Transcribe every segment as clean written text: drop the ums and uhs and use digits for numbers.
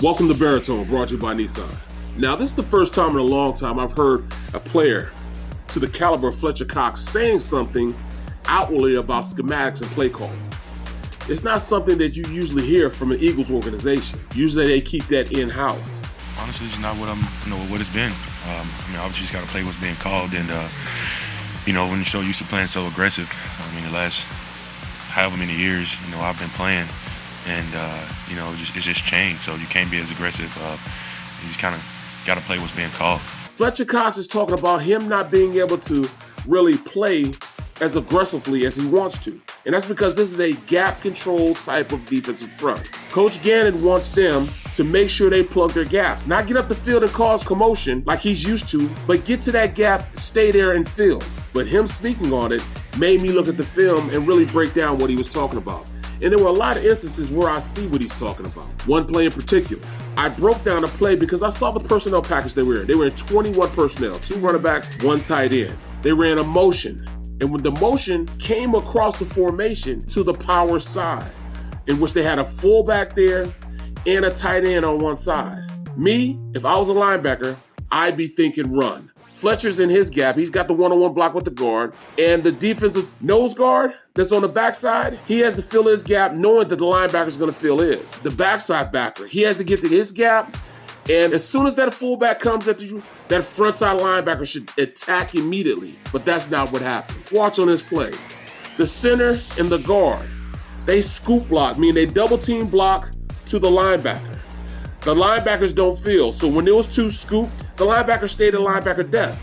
Welcome to Barrett Tone, brought to you by Nissan. Now, this is the first time in a long time I've heard a player to the caliber of Fletcher Cox saying something outwardly about schematics and play calling. It's not something that you usually hear from an Eagles organization. Usually they keep that in-house. Honestly, it's not what it's been. Obviously, you just got to play what's being called, and when you're so used to playing so aggressive, the last however many years, I've been playing, and it's just changed. So you can't be as aggressive. You just kind of got to play what's being called. Fletcher Cox is talking about him not being able to really play as aggressively as he wants to. And that's because this is a gap control type of defensive front. Coach Gannon wants them to make sure they plug their gaps, not get up the field and cause commotion like he's used to, but get to that gap, stay there and fill. But him speaking on it made me look at the film and really break down what he was talking about. And there were a lot of instances where I see what he's talking about. One play in particular. I broke down a play because I saw the personnel package they were in. They were in 21 personnel, 2 running backs, 1 tight end. They ran a motion. And when the motion came across the formation to the power side, in which they had a fullback there and a tight end on one side. Me, if I was a linebacker, I'd be thinking run. Fletcher's in his gap. He's got the one-on-one block with the guard. And the defensive nose guard that's on the backside, he has to fill his gap knowing that the linebacker's going to fill his. The backside backer, he has to get to his gap. And as soon as that fullback comes at you, that frontside linebacker should attack immediately. But that's not what happened. Watch on this play. The center and the guard, they scoop block, meaning they double team block to the linebacker. The linebackers don't fill. So when there was 2 scoop, the linebacker stayed at linebacker depth.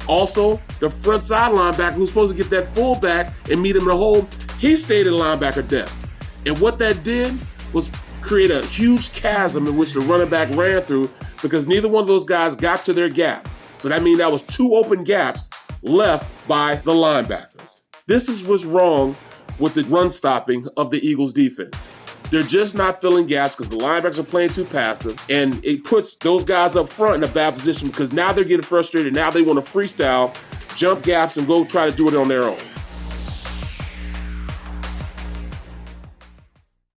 Also, the front side linebacker who's supposed to get that fullback and meet him in the hole, he stayed at linebacker depth. And what that did was create a huge chasm in which the running back ran through because neither one of those guys got to their gap. So that means that was 2 open gaps left by the linebackers. This is what's wrong with the run stopping of the Eagles defense. They're just not filling gaps because the linebackers are playing too passive, and it puts those guys up front in a bad position because now they're getting frustrated. Now they want to freestyle, jump gaps, and go try to do it on their own.